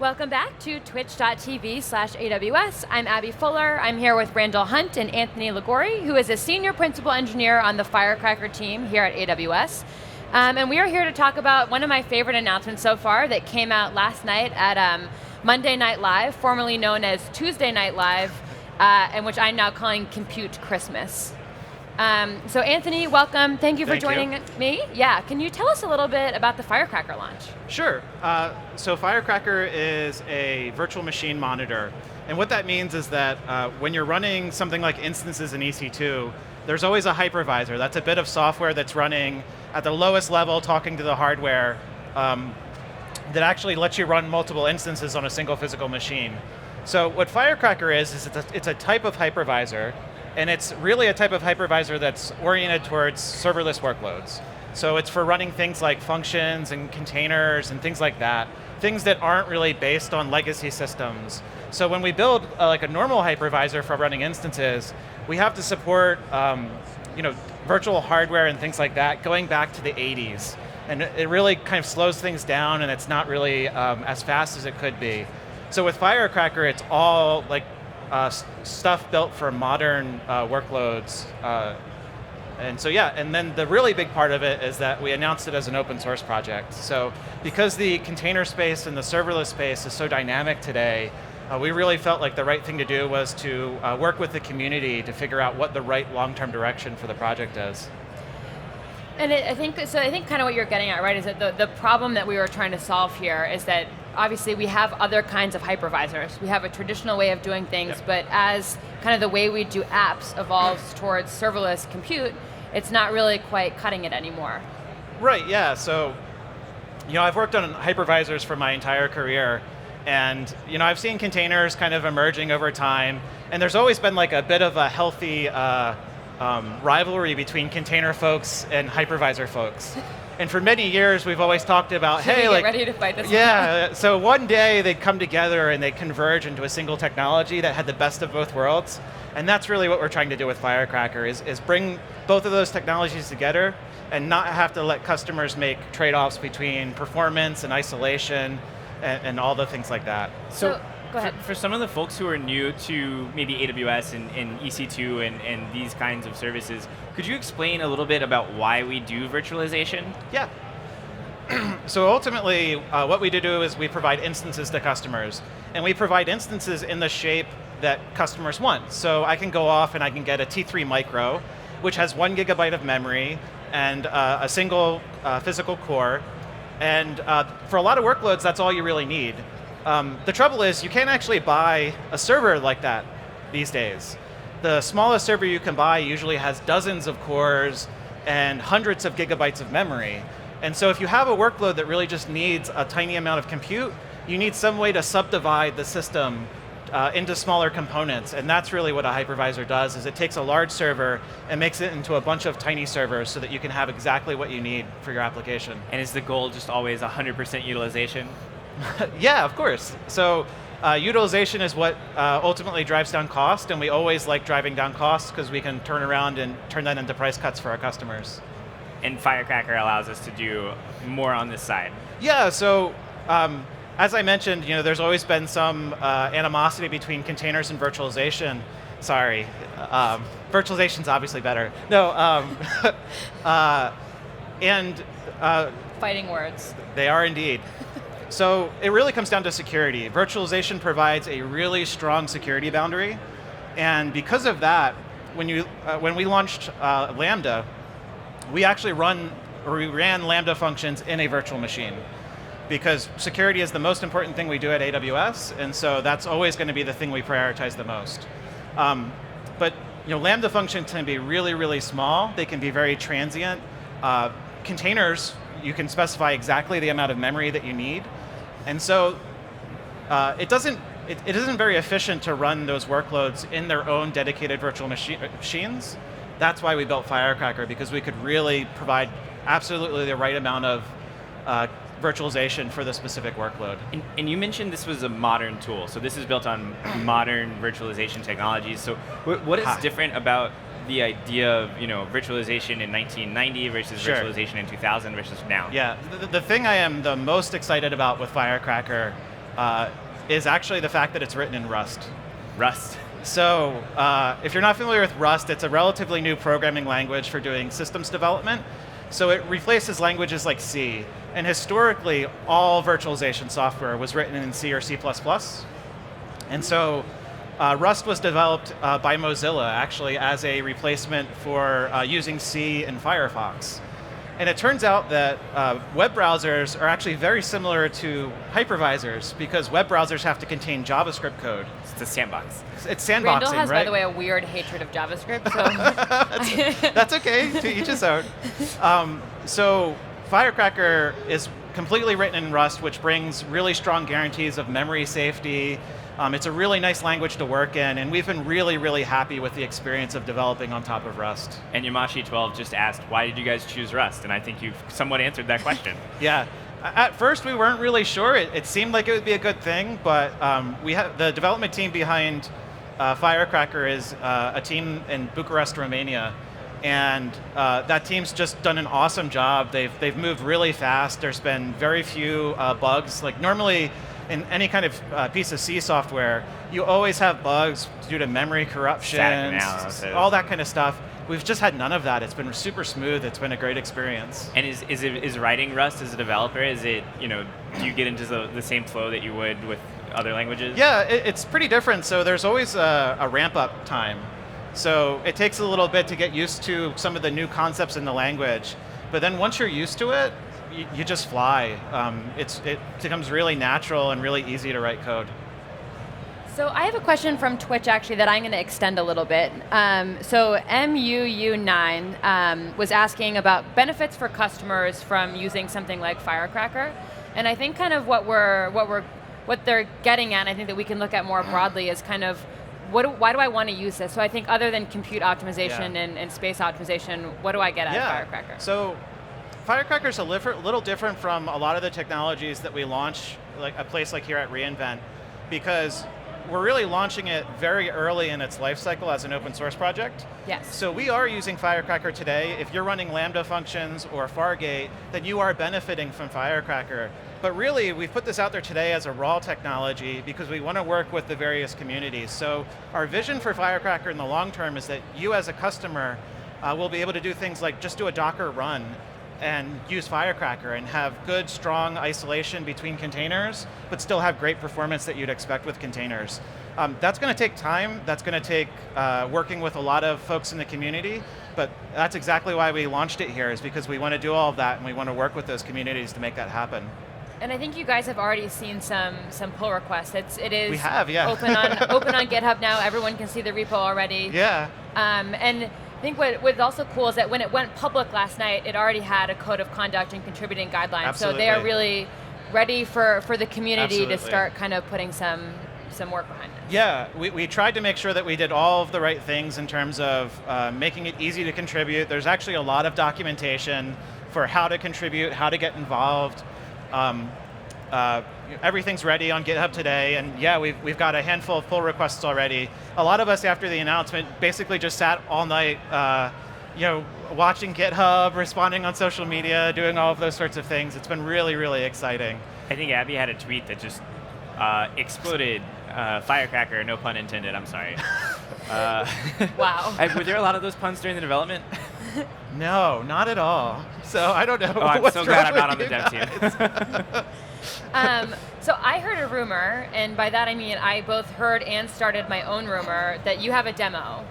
Welcome back to twitch.tv/AWS. I'm Abby Fuller. I'm here with Randall Hunt and Anthony Liguori, who is a senior principal engineer on the Firecracker team here at AWS. And we are here to talk about one of my favorite announcements so far that came out last night at Monday Night Live, formerly known as Tuesday Night Live, and which I'm now calling Compute Christmas. So Anthony, welcome. Thank you for joining me. Yeah, can you tell us a little bit about the Firecracker launch? Sure. So Firecracker is a virtual machine monitor. And what that means is that when you're running something like instances in EC2, there's always a hypervisor. That's a bit of software that's running at the lowest level, talking to the hardware, that actually lets you run multiple instances on a single physical machine. So what Firecracker is it's a type of hypervisor. And it's really a type of hypervisor that's oriented towards serverless workloads. So it's for running things like functions and containers and things like that, things that aren't really based on legacy systems. So when we build like a normal hypervisor for running instances, we have to support virtual hardware and things like that going back to the 80s. And it really kind of slows things down, and it's not really as fast as it could be. So with Firecracker, it's all like stuff built for modern workloads. And then the really big part of it is that we announced it as an open source project. So because the container space and the serverless space is so dynamic today, we really felt like the right thing to do was to work with the community to figure out what the right long-term direction for the project is. And I think kind of what you're getting at, right, is that the problem that we were trying to solve here is that obviously we have other kinds of hypervisors. We have a traditional way of doing things, but as kind of the way we do apps evolves towards serverless compute, it's not really quite cutting it anymore. Right, yeah. So, I've worked on hypervisors for my entire career, and I've seen containers kind of emerging over time, and there's always been like a bit of a healthy rivalry between container folks and hypervisor folks. And for many years, we've always talked about, hey, get ready to fight this. Yeah, so one day they'd come together and they'd converge into a single technology that had the best of both worlds. And that's really what we're trying to do with Firecracker, is bring both of those technologies together and not have to let customers make trade-offs between performance and isolation and all the things like that. So go ahead. For some of the folks who are new to maybe AWS and EC2 and these kinds of services, could you explain a little bit about why we do virtualization? Yeah. So ultimately, what we do is we provide instances to customers. And we provide instances in the shape that customers want. So I can go off and I can get a T3 Micro, which has 1 GB of memory and a single physical core. And for a lot of workloads, that's all you really need. The trouble is you can't actually buy a server like that these days. The smallest server you can buy usually has dozens of cores and hundreds of gigabytes of memory. And so if you have a workload that really just needs a tiny amount of compute, you need some way to subdivide the system into smaller components. And that's really what a hypervisor does, is it takes a large server and makes it into a bunch of tiny servers so that you can have exactly what you need for your application. And is the goal just always 100% utilization? Yeah, of course. So utilization is what ultimately drives down cost, and we always like driving down costs because we can turn around and turn that into price cuts for our customers. And Firecracker allows us to do more on this side. Yeah, so as I mentioned, there's always been some animosity between containers and virtualization. Sorry, virtualization's obviously better. No, Fighting words. They are indeed. So it really comes down to security. Virtualization provides a really strong security boundary, and because of that, when we launched Lambda, we actually ran Lambda functions in a virtual machine, because security is the most important thing we do at AWS, and so that's always going to be the thing we prioritize the most. But Lambda functions can be really, really small. They can be very transient. Containers, you can specify exactly the amount of memory that you need. And so it isn't very efficient to run those workloads in their own dedicated virtual machines. That's why we built Firecracker, because we could really provide absolutely the right amount of virtualization for the specific workload. And you mentioned this was a modern tool, so this is built on modern virtualization technologies. So what is different about the idea of virtualization in 1990 versus virtualization in 2000 versus now? Yeah, the thing I am the most excited about with Firecracker is actually the fact that it's written in Rust. Rust. So if you're not familiar with Rust, it's a relatively new programming language for doing systems development. So it replaces languages like C. And historically, all virtualization software was written in C or C++. And so Rust was developed by Mozilla, actually, as a replacement for using C in Firefox. And it turns out that web browsers are actually very similar to hypervisors because web browsers have to contain JavaScript code. It's a sandbox. It's sandboxing, Randall has, right? by the way, a weird hatred of JavaScript. So. That's okay, to each his own. So Firecracker is completely written in Rust, which brings really strong guarantees of memory safety. It's a really nice language to work in, and we've been really, really happy with the experience of developing on top of Rust. And Yamashi12 just asked, why did you guys choose Rust? And I think you've somewhat answered that question. Yeah. At first, we weren't really sure. It seemed like it would be a good thing, but we have the development team behind Firecracker is a team in Bucharest, Romania. And that team's just done an awesome job. They've moved really fast. There's been very few bugs. Like normally, in any kind of piece of C software, you always have bugs due to memory corruption, all that kind of stuff. We've just had none of that. It's been super smooth. It's been a great experience. And is writing Rust as a developer, is it, do you get into the same flow that you would with other languages? Yeah, it's pretty different. So there's always a ramp up time. So it takes a little bit to get used to some of the new concepts in the language. But then once you're used to it, you just fly. It becomes really natural and really easy to write code. So I have a question from Twitch actually that I'm going to extend a little bit. So MUU9 was asking about benefits for customers from using something like Firecracker, and I think kind of what they're getting at, and I think that we can look at more broadly is kind of why do I want to use this? So I think other than compute optimization and space optimization, what do I get out of Firecracker? So Firecracker's a little different from a lot of the technologies that we launch, like a place like here at reInvent, because we're really launching it very early in its life cycle as an open source project. Yes. So we are using Firecracker today. If you're running Lambda functions or Fargate, then you are benefiting from Firecracker. But really, we've put this out there today as a raw technology because we want to work with the various communities. So our vision for Firecracker in the long term is that you as a customer will be able to do things like just do a Docker run and use Firecracker and have good, strong isolation between containers, but still have great performance that you'd expect with containers. That's going to take time. That's going to take working with a lot of folks in the community, but that's exactly why we launched it here, is because we want to do all of that and we want to work with those communities to make that happen. And I think you guys have already seen some pull requests. It is we have, yeah. open on GitHub now. Everyone can see the repo already. Yeah. And I think what's also cool is that when it went public last night, it already had a code of conduct and contributing guidelines. Absolutely. So they are really ready for the community Absolutely. to start kind of putting some work behind it. Yeah, we tried to make sure that we did all of the right things in terms of making it easy to contribute. There's actually a lot of documentation for how to contribute, how to get involved. Everything's ready on GitHub today, and yeah, we've got a handful of pull requests already. A lot of us, after the announcement, basically just sat all night, watching GitHub, responding on social media, doing all of those sorts of things. It's been really, really exciting. I think Abby had a tweet that just exploded. Firecracker, no pun intended, I'm sorry. Wow. Were there a lot of those puns during the development? No, not at all. So I don't know. Oh, I'm what's so glad I'm wrong not on with the dev you team. So I heard a rumor, and by that I mean I both heard and started my own rumor that you have a demo.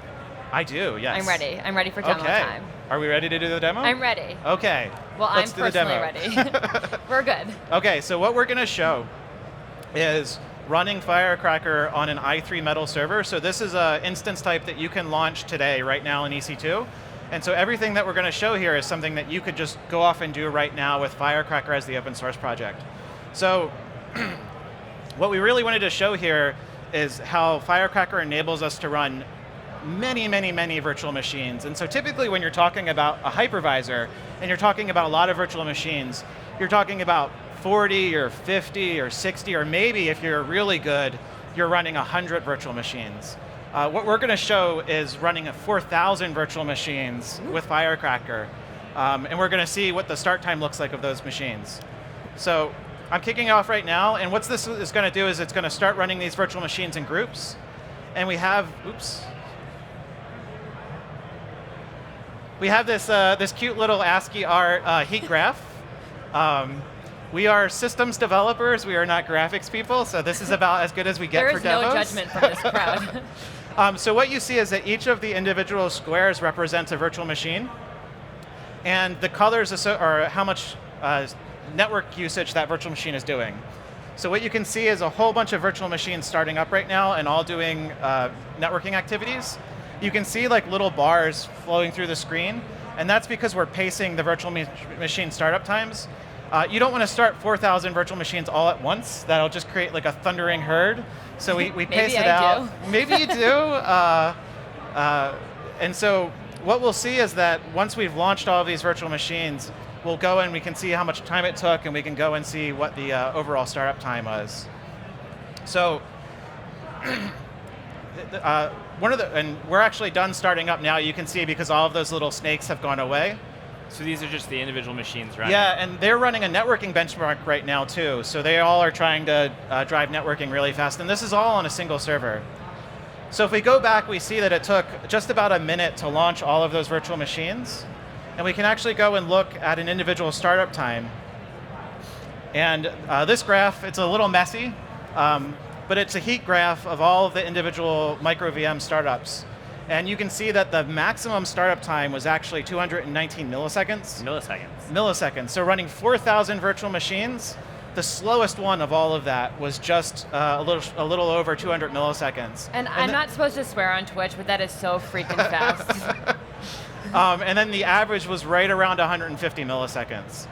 I do, yes. I'm ready. I'm ready for demo time. Are we ready to do the demo? I'm ready. Okay. Well, Let's I'm do the personally demo. ready. We're good. Okay, so what we're going to show is running Firecracker on an i3 Metal server. So this is an instance type that you can launch today, right now in EC2. And so everything that we're going to show here is something that you could just go off and do right now with Firecracker as the open source project. So what we really wanted to show here is how Firecracker enables us to run many, many, many virtual machines. And so typically when you're talking about a hypervisor and you're talking about a lot of virtual machines, you're talking about 40 or 50 or 60, or maybe if you're really good, you're running 100 virtual machines. What we're going to show is running 4,000 virtual machines with Firecracker. And we're going to see what the start time looks like of those machines. So I'm kicking off right now, and what this is going to do is it's going to start running these virtual machines in groups, and we have, we have this cute little ASCII art heat graph. We are systems developers. We are not graphics people, so this is about as good as we get for demos. There is no judgment from this crowd. So what you see is that each of the individual squares represents a virtual machine, and the colors are how much network usage that virtual machine is doing. So what you can see is a whole bunch of virtual machines starting up right now and all doing networking activities. You can see like little bars flowing through the screen, and that's because we're pacing the virtual machine startup times. You don't want to start 4,000 virtual machines all at once. That'll just create like a thundering herd. So we pace it out. Maybe you do. And so what we'll see is that once we've launched all of these virtual machines, we'll go and we can see how much time it took, and we can go and see what the overall startup time was. So and we're actually done starting up now, you can see, because all of those little snakes have gone away. So these are just the individual machines running? Yeah, and they're running a networking benchmark right now too. So they all are trying to drive networking really fast, and this is all on a single server. So if we go back, we see that it took just about a minute to launch all of those virtual machines. And we can actually go and look at an individual startup time. And this graph, it's a little messy, but it's a heat graph of all of the individual micro VM startups. And you can see that the maximum startup time was actually 219 milliseconds. Milliseconds. So running 4,000 virtual machines, the slowest one of all of that was just a little over 200 milliseconds. And I'm not supposed to swear on Twitch, but that is so freaking fast. And then the average was right around 150 milliseconds,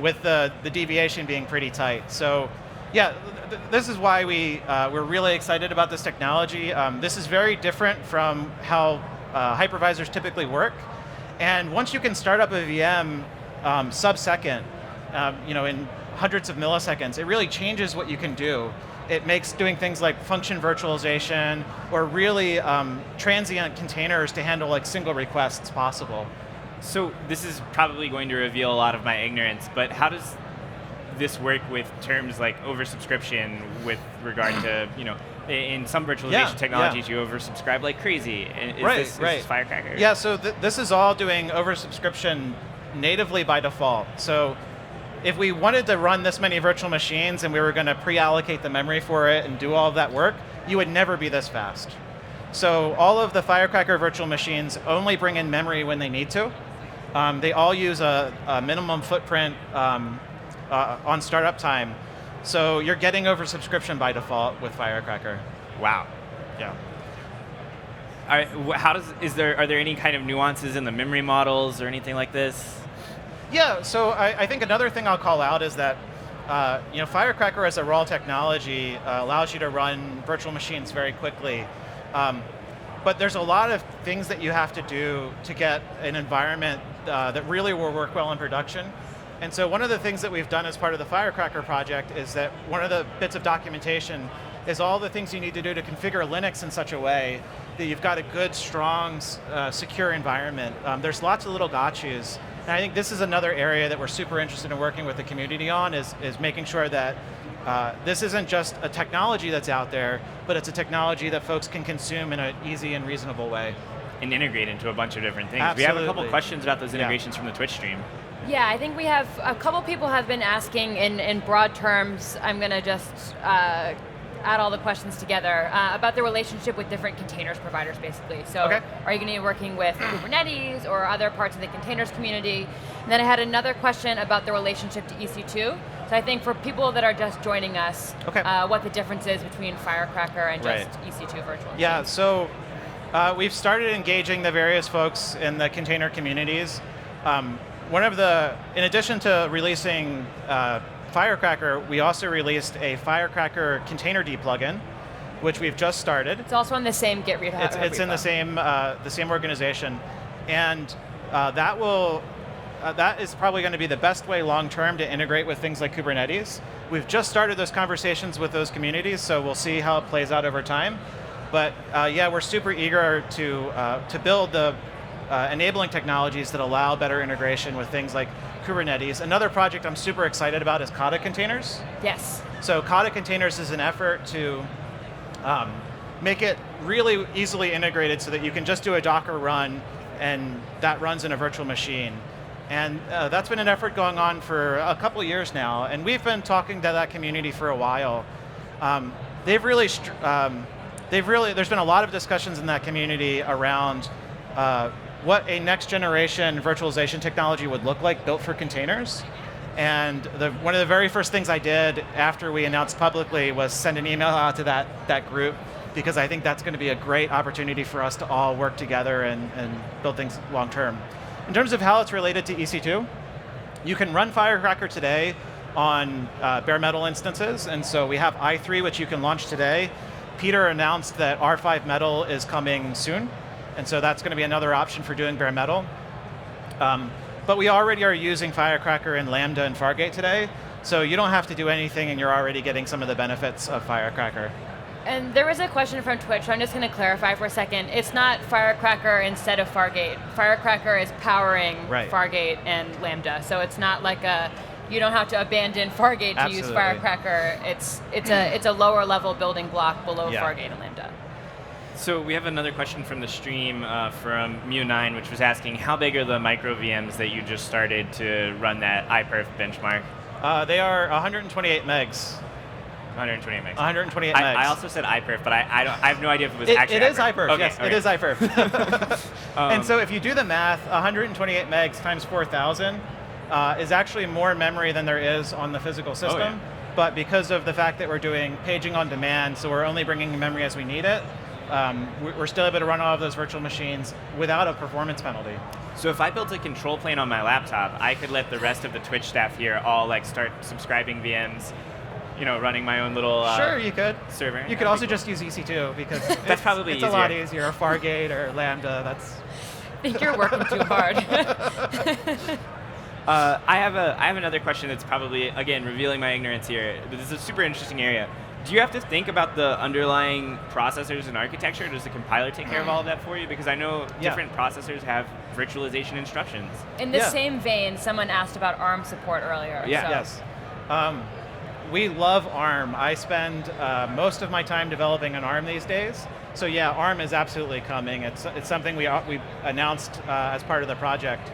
with the deviation being pretty tight. So yeah, this is why we're really excited about this technology. This is very different from how hypervisors typically work. And once you can start up a VM sub-second, in hundreds of milliseconds, it really changes what you can do. It makes doing things like function virtualization or really transient containers to handle like single requests possible. So this is probably going to reveal a lot of my ignorance, but how does this work with terms like oversubscription with regard to, in some virtualization technologies you oversubscribe like crazy. Is this Firecracker? Yeah, so this is all doing oversubscription natively by default. So if we wanted to run this many virtual machines and we were going to pre-allocate the memory for it and do all of that work, you would never be this fast. So all of the Firecracker virtual machines only bring in memory when they need to. They all use a minimum footprint on startup time. So you're getting oversubscription by default with Firecracker. Wow. Yeah. Are there any kind of nuances in the memory models or anything like this? Yeah, so I think another thing I'll call out is that Firecracker as a raw technology allows you to run virtual machines very quickly. But there's a lot of things that you have to do to get an environment that really will work well in production. And so one of the things that we've done as part of the Firecracker project is that one of the bits of documentation is all the things you need to do to configure Linux in such a way that you've got a good, strong, secure environment. There's lots of little gotchas. And I think this is another area that we're super interested in working with the community on, is making sure that this isn't just a technology that's out there, but it's a technology that folks can consume in an easy and reasonable way. And integrate into a bunch of different things. Absolutely. We have a couple questions about those integrations from the Twitch stream. Yeah, I think we have a couple people have been asking in broad terms. I'm going to just add all the questions together about the relationship with different containers providers, basically. So are you going to be working with Kubernetes or other parts of the containers community? And then I had another question about the relationship to EC2. So I think for people that are just joining us, what the difference is between Firecracker and just EC2 virtual machines. Yeah, so we've started engaging the various folks in the container communities. In addition to releasing Firecracker, we also released a Firecracker Containerd plugin, which we've just started. It's also in the same Git repo. It's in the same organization, and that is probably going to be the best way long term to integrate with things like Kubernetes. We've just started those conversations with those communities, so we'll see how it plays out over time. But we're super eager to build the enabling technologies that allow better integration with things like Kubernetes. Another project I'm super excited about is Kata containers. Yes. So Kata containers is an effort to make it really easily integrated so that you can just do a Docker run and that runs in a virtual machine. And that's been an effort going on for a couple of years now, and we've been talking to that community for a while. There's been a lot of discussions in that community around what a next generation virtualization technology would look like built for containers. And one of the very first things I did after we announced publicly was send an email out to that group, because I think that's going to be a great opportunity for us to all work together and build things long term. In terms of how it's related to EC2, you can run Firecracker today on bare metal instances, and so we have i3, which you can launch today. Peter announced that R5 Metal is coming soon, and so that's going to be another option for doing bare metal. But we already are using Firecracker in Lambda and Fargate today, so you don't have to do anything and you're already getting some of the benefits of Firecracker. And there was a question from Twitch, so I'm just going to clarify for a second. It's not Firecracker instead of Fargate. Firecracker is powering Fargate and Lambda, so it's not like you don't have to abandon Fargate to use Firecracker. It's a lower level building block below Fargate and Lambda. So we have another question from the stream from Mew9, which was asking, how big are the micro VMs that you just started to run that iPerf benchmark? They are 128 megs. 128 megs. 128 megs. I also said iPerf, but I have no idea if it was actually It is iPerf, okay, yes, okay. it is iPerf. And so if you do the math, 128 megs times 4,000 is actually more memory than there is on the physical system. Oh, yeah. But because of the fact that we're doing paging on demand, so we're only bringing memory as we need it, we're still able to run all of those virtual machines without a performance penalty. So if I built a control plane on my laptop, I could let the rest of the Twitch staff here all start subscribing VMs, running my own little sure, you could. server. You could also just use EC2 because that's probably it's easier. a lot easier. Or Fargate or Lambda. I think you're working too hard. I have another question that's probably, again, revealing my ignorance here, but this is a super interesting area. Do you have to think about the underlying processors and architecture? Does the compiler take care of all of that for you? Because I know different processors have virtualization instructions. In the same vein, someone asked about ARM support earlier. Yeah. So. Yes. We love ARM. I spend most of my time developing on ARM these days. So yeah, ARM is absolutely coming. It's something we announced as part of the project.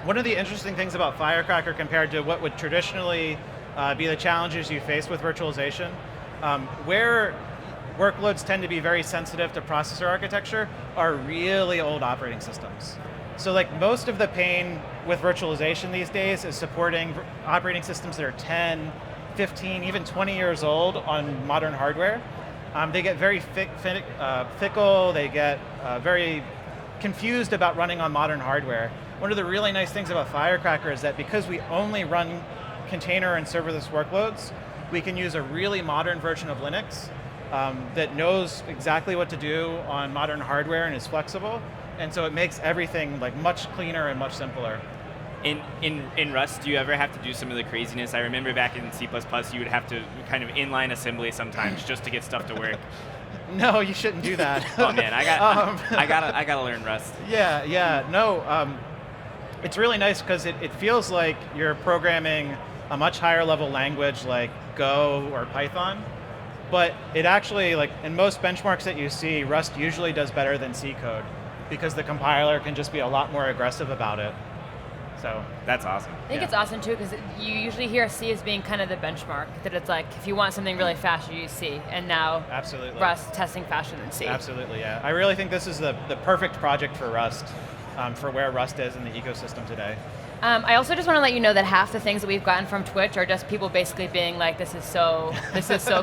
One of the interesting things about Firecracker compared to what would traditionally be the challenges you face with virtualization, where workloads tend to be very sensitive to processor architecture are really old operating systems. So most of the pain with virtualization these days is supporting operating systems that are 10, 15, even 20 years old on modern hardware. They get very fickle, they get very confused about running on modern hardware. One of the really nice things about Firecracker is that because we only run container and serverless workloads, we can use a really modern version of Linux that knows exactly what to do on modern hardware and is flexible. And so it makes everything much cleaner and much simpler. In Rust, do you ever have to do some of the craziness? I remember back in C++, you would have to kind of inline assembly sometimes just to get stuff to work. No, you shouldn't do that. Oh man, I gotta learn Rust. No. It's really nice because it feels like you're programming a much higher level language like Go or Python. But it actually, in most benchmarks that you see, Rust usually does better than C code, because the compiler can just be a lot more aggressive about it. So that's awesome. I think it's awesome too, because you usually hear C as being kind of the benchmark, that it's if you want something really fast, you use C, and now absolutely Rust testing faster than C. Absolutely, yeah. I really think this is the perfect project for Rust, for where Rust is in the ecosystem today. I also just want to let you know that half the things that we've gotten from Twitch are just people basically being like, "This is so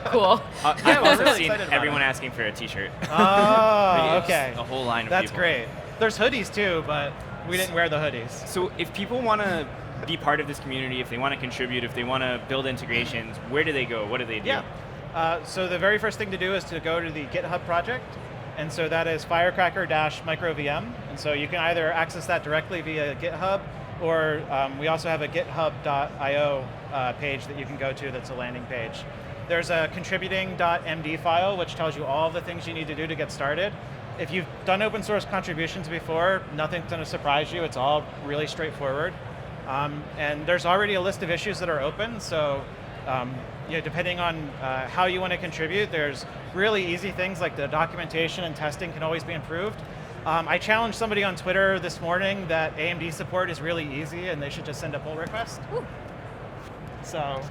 cool." I've also seen everyone asking for a T-shirt. Oh, okay. A whole line of That's people. great. There's hoodies too, but we didn't wear the hoodies. So if people want to be part of this community, if they want to contribute, if they want to build integrations, where do they go? What do they do? Yeah. So the very first thing to do is to go to the GitHub project. And so that is firecracker-microvm. And so you can either access that directly via GitHub, or we also have a github.io page that you can go to that's a landing page. There's a contributing.md file, which tells you all the things you need to do to get started. if you've done open source contributions before, nothing's going to surprise you. It's all really straightforward. And there's already a list of issues that are open, so depending on how you want to contribute, there's really easy things like the documentation and testing can always be improved. I challenged somebody on Twitter this morning that AMD support is really easy and they should just send a pull request. Ooh. So.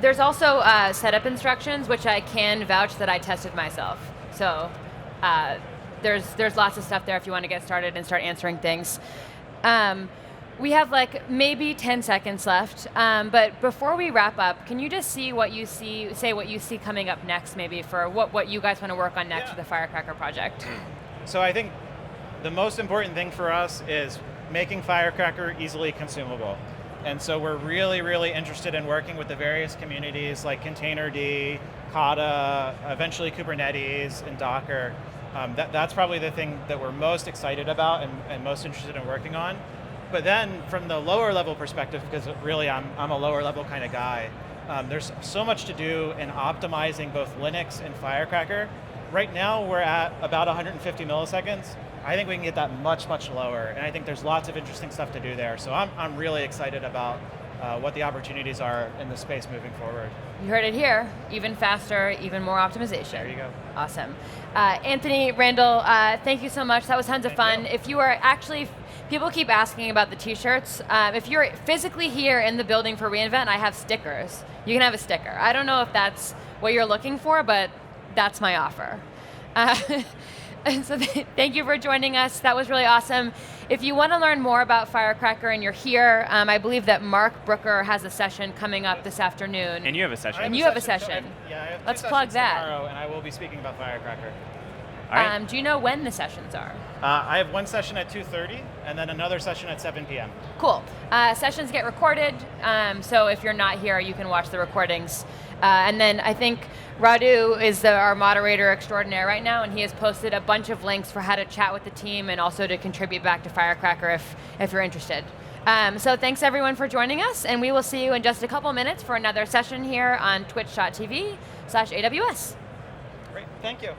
There's also setup instructions, which I can vouch that I tested myself. So there's lots of stuff there if you want to get started and start answering things. We have like maybe 10 seconds left, but before we wrap up, can you just say what you see coming up next, maybe for what you guys want to work on next with the Firecracker project? So I think the most important thing for us is making Firecracker easily consumable. And so we're really, really interested in working with the various communities like Containerd, Kata, eventually Kubernetes, and Docker. That's probably the thing that we're most excited about and most interested in working on. But then from the lower level perspective, because really I'm a lower level kind of guy, there's so much to do in optimizing both Linux and Firecracker. Right now we're at about 150 milliseconds. I think we can get that much, much lower, and I think there's lots of interesting stuff to do there. So I'm really excited about what the opportunities are in the space moving forward. You heard it here. Even faster, even more optimization. There you go. Awesome. Anthony, Randall, thank you so much. That was tons of fun. If you are actually, people keep asking about the t-shirts. If you're physically here in the building for reInvent, I have stickers. You can have a sticker. I don't know if that's what you're looking for, but that's my offer. So thank you for joining us. That was really awesome. If you want to learn more about Firecracker and you're here, I believe that Mark Brooker has a session coming up this afternoon. And you have a session. And you have a session. Yeah, let's plug that. Tomorrow, and I will be speaking about Firecracker. All right. Do you know when the sessions are? I have one session at 2:30, and then another session at 7 p.m. Cool. Sessions get recorded, so if you're not here, you can watch the recordings. And then I think Radu is our moderator extraordinaire right now, and he has posted a bunch of links for how to chat with the team and also to contribute back to Firecracker if you're interested. So thanks everyone for joining us, and we will see you in just a couple minutes for another session here on twitch.tv/AWS. Great, thank you.